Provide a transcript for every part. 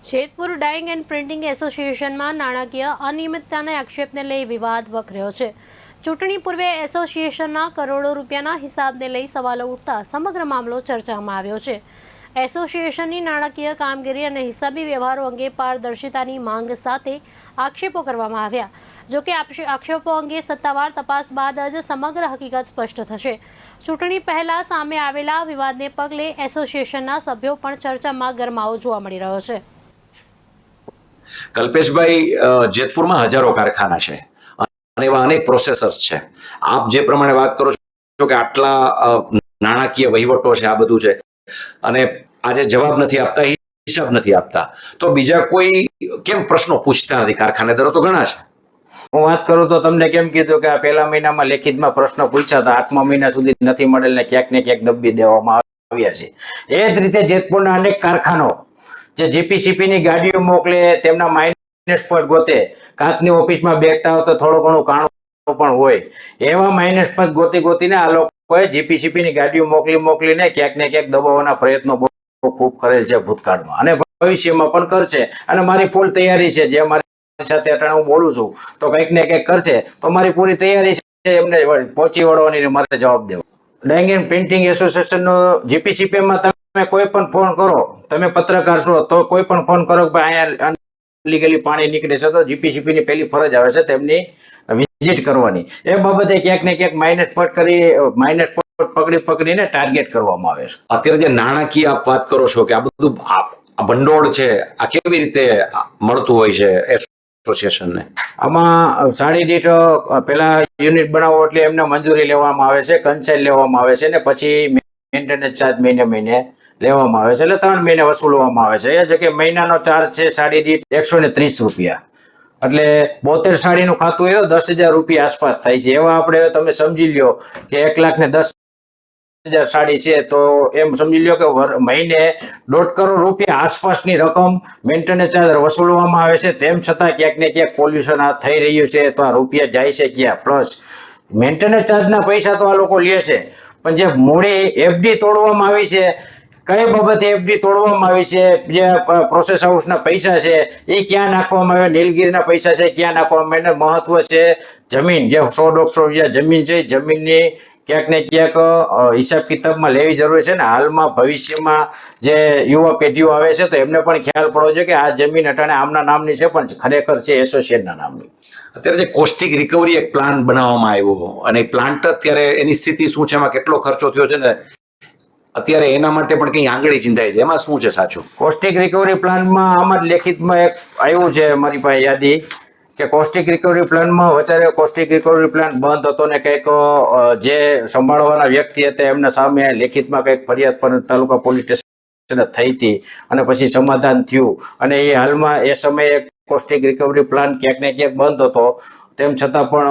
Jetpur dying and printing એસોસિએશનમાં નાણાકીય અનિયમિતતાના આક્ષેપને લઈ વિવાદ વકર્યો છે। ચૂંટણી પૂર્વે એસોસિએશનના કરોડો રૂપિયાના હિસાબને લઈ સવાલો ઉઠતા સમગ્ર મામલો ચર્ચામાં આવ્યો છે। એસોસિએશનની નાણાકીય કામગીરી અને હિસાબી વ્યવહારો અંગે પારદર્શિતાની માંગ સાથે આક્ષેપો કરવામાં આવ્યા। જોકે આક્ષેપો અંગે સત્તાવાર તપાસ બાદ જ સમગ્ર હકીકત સ્પષ્ટ થશે। ચૂંટણી પહેલા સામે આવેલા વિવાદને પગલે એસોસિએશનના સભ્યો પણ ચર્ચામાં ગરમાવો જોવા મળી રહ્યો છે। કલ્પેશભાઈ, જેતપુરમાં હજારો કારખાના છે અને એવા અનેક પ્રોસેસર્સ છે। આપ જે પ્રમાણે વાત કરો છો કે આટલા નાણાકીય વહીવટો છે, આ બધું છે, અને આજે જવાબ નથી આપતા, હિસાબ નથી આપતા, તો બીજા કોઈ કેમ પ્રશ્નો પૂછતા નથી? કારખાનેદારો તો ઘણા છે। હું વાત કરું તો તમને કેમ કીધું કે આ પહેલા મહિનામાં લેખિતમાં પ્રશ્ન પૂછ્યા હતા, 8મા મહિના સુધી નથી મળેલ ને ક્યાંક ને ક્યાંક દબી દેવામાં આવ્યા છે। એ જ રીતે જેતપુરના અનેક કારખાનો જે જીપીસીપી ની ગાડીઓ મોકલે, તેમના માઇનસ પોઈન્ટ ગોતે, કાચની ઓફિસમાં બેઠતા હોય તો થોડું ઘણું કાણું પણ હોય, એવા માઇનસ પોઈન્ટ ગોતીને આ લોકોએ જીપીસીપી ની ગાડીઓ મોકલીને ક્યાંક ને ક્યાંક દબાવવાના પ્રયત્નો ખૂબ કરેલ છે ભૂતકાળમાં, અને ભવિષ્યમાં પણ કરશે। અને મારી ફૂલ તૈયારી છે, જે મારી સાથે અટાણે હું બોલું છું તો કંઈક ને કંઈક કરશે, તો મારી પૂરી તૈયારી છે એમને પહોંચી વળવાની, મારે જવાબ દેવો। ડાઇંગ એન્ડ પ્રિન્ટિંગ એસોસિએશનનો જીપીસીપીમાં તમે કોઈ પણ ફોન કરો, તમે પત્રકાર છો તો કોઈ પણ ફોન કરો કે અહીંયા અનલીગલી પાણી નીકળે છે, તો જીપીસીપી ની પહેલી ફરજ આવે છે તેમની વિઝિટ કરવાની। એ બાબતે ક્યાંક ને ક્યાંક માઇનસ પોઈન્ટ પકડીને ટાર્ગેટ કરવામાં આવે છે। અત્યારે જે નાણાકીય આપ વાત કરો છો કે આ બધું આ ભંડોળ છે, આ કેવી રીતે મળતું હોય છે એસોસિએશનને? આમાં સાડી દીઠ પેલા યુનિટ બનાવો એટલે એમને મંજૂરી લેવામાં આવે છે, કન્સાઇન લેવામાં આવે છે, ને પછી મેન્ટેનન્સ ચાર્જ મહિને લેવામાં આવે છે, એટલે 3 મહિને વસૂલવામાં આવે છે। એ જો કે મહિનાનો ચાર્જ છે સાડી દીઠ 130 રૂપિયા, એટલે 72 સાડીનું ખાતું હોય તો 10,000 રૂપિયા આસપાસ થાય છે। એવા આપણે તમે સમજી લ્યો કે 1,10,000 સાડી છે, તો એમ સમજી લ્યો કે મહિને 1.5 કરોડ રૂપિયા આસપાસની રકમ મેન્ટેનન્સ ચાર્જ વસૂલવામાં આવે છે। તેમ છતાં ક્યાંક ને ક્યાંક પોલ્યુશન આ થઈ રહ્યું છે, તો આ રૂપિયા જાય છે ક્યાં? પ્લસ મેન્ટેનન્સ ચાર્જના પૈસા તો આ લોકો લે છે, પણ જે મૂડી એફડી તોડવામાં આવી છે, કઈ બાબતે એફડી તોડવામાં આવી છે, જે પ્રોસેસ હાઉસના પૈસા છે એ ક્યાં નાખવામાં આવે, નીલગીરીના પૈસા છે ક્યાં નાખવામાં આવે? મહત્વ છે જમીન, જે 100-150 જમીન છે, જમીનની ક્યાંક ને ક્યાંક હિસાબ કિતાબમાં લેવી જરૂરી છે, ને હાલમાં ભવિષ્યમાં જે યુવા પેઢીઓ આવે છે તો એમને પણ ખ્યાલ પડવો જોઈએ કે આ જમીન અટાણે આમના નામની છે પણ ખરેખર છે એસોસિએશનના નામની। અત્યારે જે કોસ્ટિક રિકવરી એક પ્લાન બનાવવામાં આવ્યો, અને પ્લાન્ટ અત્યારે એની સ્થિતિ શું છે, એમાં કેટલો ખર્ચો થયો છે ને અત્યારે એના માટે પણ કઈ આંગળી ચિંતાય છે, એમાં શું છે સાચું? કોસ્ટિક રિકવરી પ્લાનમાં આમાં જ લેખિતમાં એક આવ્યું છે મારી પાસે યાદી કે કોસ્ટિક રિકવરી પ્લાનમાં વચારે કોસ્ટિક રિકવરી પ્લાન બંધ હતો ને કંઈક જે સંભાળવાના વ્યક્તિ હતા એમના સામે લેખિતમાં કંઈક ફરિયાદ પણ તાલુકા પોલીસ સ્ટેશન થઈ હતી, અને પછી સમાધાન થયું, અને એ હાલમાં એ સમયે કોસ્ટિક રિકવરી પ્લાન ક્યાંક ને ક્યાંક બંધ હતો, તેમ છતાં પણ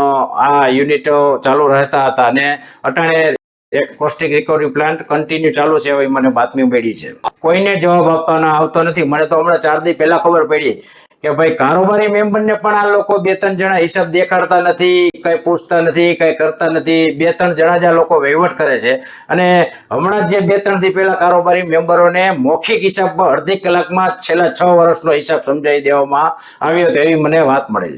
આ યુનિટ ચાલુ રહેતા હતા, અને અટાણે એક કોસ્ટિક રિકવરી પ્લાન્ટ કન્ટિન્યુ ચાલુ છે એવી મને બાતમી મળી છે। કોઈને જવાબ આપવાનો આવતો નથી। મને તો હમણાં 4 દી પહેલા ખબર પડી કે ભાઈ કારોબારી મેમ્બરને પણ આ લોકો 2-3 જણા હિસાબ દેખાડતા નથી, કઈ પૂછતા નથી, કઈ કરતા નથી। 2-3 જણા જ આ લોકો વહીવટ કરે છે, અને હમણાં જ જે 2-3 દી પહેલા કારોબારી મેમ્બરોને મૌખિક હિસાબમાં અડધી કલાકમાં છેલ્લા 6 વર્ષનો હિસાબ સમજાવી દેવામાં આવ્યો હતો, એવી મને વાત મળેલ